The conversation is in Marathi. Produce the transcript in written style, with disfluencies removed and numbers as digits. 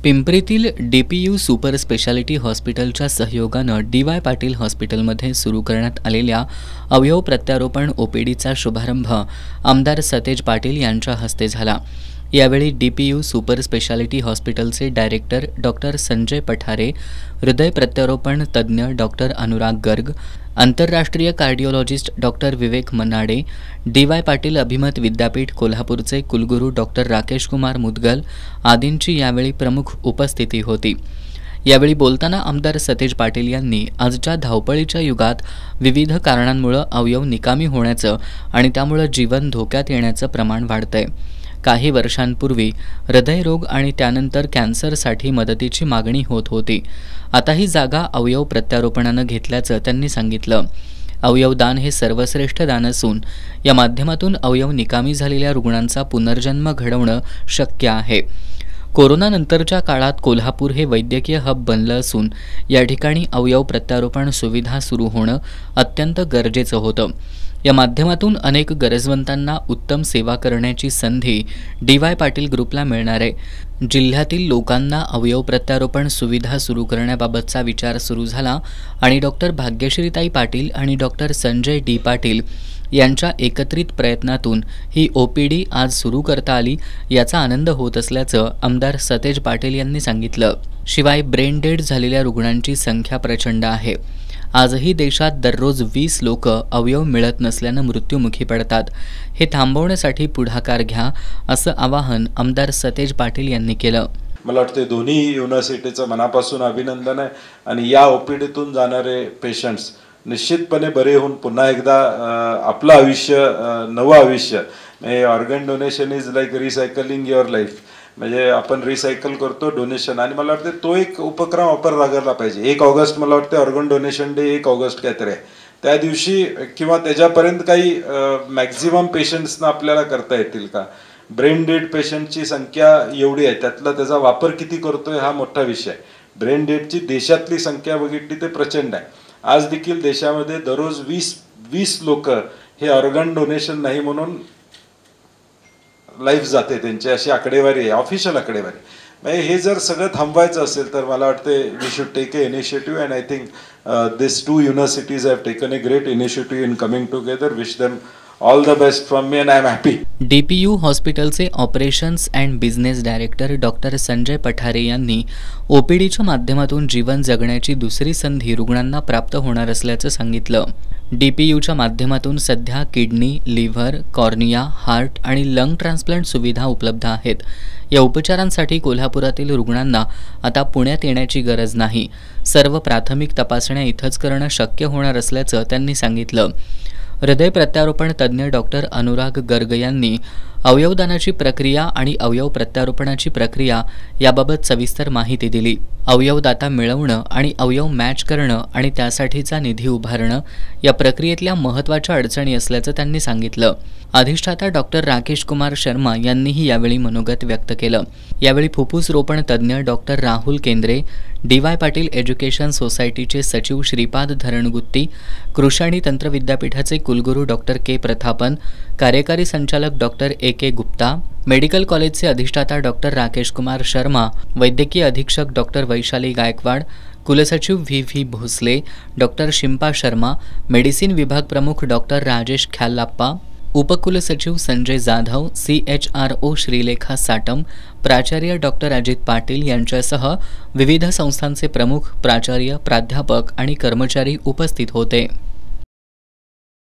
पिंपरीतील डीपीयू सुपर स्पेशालिटी हॉस्पिटलच्या सहयोगानं डी.वाय. पाटील हॉस्पिटलमध्ये सुरू करण्यात आलेल्या अवयव प्रत्यारोपण ओपीडीचा शुभारंभ आमदार सतेज पाटील यांच्या हस्ते झाला। यावेळी डीपीयू सुपर स्पेशालिटी हॉस्पिटलचे डायरेक्टर डॉक्टर संजय पठारे, हृदय प्रत्यारोपण तज्ज्ञ डॉक्टर अनुराग गर्ग, आंतरराष्ट्रीय कार्डिओलॉजिस्ट डॉक्टर विवेक मनाडे, डी.वाय. पाटील अभिमत विद्यापीठ कोल्हापूरचे कुलगुरू डॉक्टर राकेश कुमार मुदगल आदींची यावेळी प्रमुख उपस्थिती होती। यावेळी बोलताना आमदार सतेज पाटील यांनी आजच्या धावपळीच्या युगात विविध कारणांमुळे अवयव निकामी होण्याचं आणि त्यामुळे जीवन धोक्यात येण्याचं प्रमाण वाढतंय। काही वर्षांपूर्वी हृदयरोग आणि त्यानंतर कॅन्सरसाठी मदतीची मागणी होत होती। आता ही जागा अवयव प्रत्यारोपणानं घेतल्याचं त्यांनी सांगितलं। अवयवदान हे सर्वश्रेष्ठ दान असून या माध्यमातून अवयव निकामी झालेल्या रुग्णांचा पुनर्जन्म घडवणं शक्य आहे। कोरोनानंतरच्या काळात कोल्हापूर हे वैद्यकीय हब बनलं असून या ठिकाणी अवयव प्रत्यारोपण सुविधा सुरू होणं अत्यंत गरजेचं होतं। या माध्यमातून अनेक गरजवंतांना उत्तम सेवा करण्याची संधी डी.वाय. पाटील ग्रुपला मिळणार आहे। जिल्ह्यातील लोकांना अवयव प्रत्यारोपण सुविधा सुरू करण्याबाबतचा विचार सुरू झाला आणि डॉक्टर भाग्यश्रीताई पाटील आणि डॉक्टर संजय डी. पाटील यांच्या एकत्रित प्रयत्नातून ही ओपीडी आज सुरू करता आली, याचा आनंद होत असल्याचं आमदार सतेज पाटील यांनी सांगितलं। शिवाय ब्रेन डेड झालेल्या रुग्णांची संख्या प्रचंड आहे। आजही देशात दररोज 20 लोक अवयव मिळत नसल्यानं मृत्युमुखी पडतात। हे थांबवण्यासाठी पुढाकार घ्या, असं आवाहन आमदार सतेज पाटील यांनी केलं। मला वाटतं दोन्ही युनिव्हर्सिटीचं मनापासून अभिनंदन आहे आणि या ओपीडीतून जाणारे पेशंट्स निश्चितपणे बरे होऊन पुन्हा एकदा आपलं आयुष्य, नवं आयुष्य, म्हणजे organ donation is like recycling your life, म्हणजे आपण रिसायकल करतो डोनेशन, आणि मला वाटतं तो एक उपक्रम वापरला गेला पाहिजे। 1 ऑगस्ट मला वाटतं ऑर्गन डोनेशन डे 1 ऑगस्ट काहीतरी आहे, त्या दिवशी किंवा त्याच्यापर्यंत काही मॅक्झिमम पेशंट्सना आपल्याला करता येतील का? ब्रेन डेड पेशंटची संख्या एवढी आहे, त्यातला त्याचा वापर किती करतोय हा मोठा विषय आहे। ब्रेन डेडची देशातली संख्या बघितली ते प्रचंड आहे। आज देखील देशामध्ये दररोज 20 लोक हे ऑर्गन डोनेशन नाही म्हणून लाईफ जाते त्यांची, अशी आकडेवारी आहे, ऑफिशियल आकडेवारी। म्हणजे हे जर सगळं थांबवायचं असेल तर मला वाटते we should take a initiative, and I think this 2 universities have taken a great initiative in coming together. Wish them all the best from me and I am happy. DPU हॉस्पिटलचे operations and business director doctor Sanjay Pathare यांनी ओपीडीच्या माध्यमातून जीवन जगण्याची दुसरी संधी रुग्णांना प्राप्त होणार असल्याचं सांगितलं। डीपीयूच्या माध्यमातून सध्या किडनी, लिव्हर, कॉर्निया, हार्ट आणि लंग ट्रान्सप्लांट सुविधा उपलब्ध आहेत। या उपचारांसाठी कोल्हापुरातील रुग्णांना आता पुण्यात येण्याची गरज नाही। सर्व प्राथमिक तपासण्या इथंच करणं शक्य होणार असल्याचं त्यांनी सांगितलं। हृदय प्रत्यारोपण तज्ज्ञ डॉक्टर अनुराग गर्ग यांनी अवयवदानाची प्रक्रिया आणि अवयव प्रत्यारोपणाची प्रक्रिया याबाबत सविस्तर माहिती दिली। अवयवदाता मिळवणं आणि अवयव मॅच करणं आणि त्यासाठीचा निधी उभारणं या प्रक्रियेतल्या महत्त्वाच्या अडचणी असल्याचं त्यांनी सांगितलं। अधिष्ठाता डॉक्टर राकेश कुमार शर्मा यांनीही यावेळी मनोगत व्यक्त केलं। यावेळी फुफ्फुस रोपण तज्ज्ञ डॉक्टर राहुल केंद्रे, डी.वाय. पाटील एज्युकेशन सोसायटीचे सचिव श्रीपाद धरणगुत्ती, कृषी आणि तंत्र विद्यापीठाचे कुलगुरू डॉक्टर के. प्रथापन, कार्यकारी संचालक डॉक्टर ए.के. गुप्ता, मेडिकल कॉलेजचे अधिष्ठाता डॉक्टर राकेश कुमार शर्मा, वैद्यकीय अधीक्षक डॉक्टर वैशाली गायकवाड, कुलसचिव V Bhosale, doctor Shimpa Sharma, medicine विभाग प्रमुख डॉक्टर राजेश ख्याल्लाप्पा, उपकुलसचिव संजय जाधव, CHRO श्रीलेखा साटम, प्राचार्य डॉक्टर अजित पाटील यांच्यासह विविध संस्थांचे प्रमुख, प्राचार्य, प्राध्यापक आणि कर्मचारी उपस्थित होते।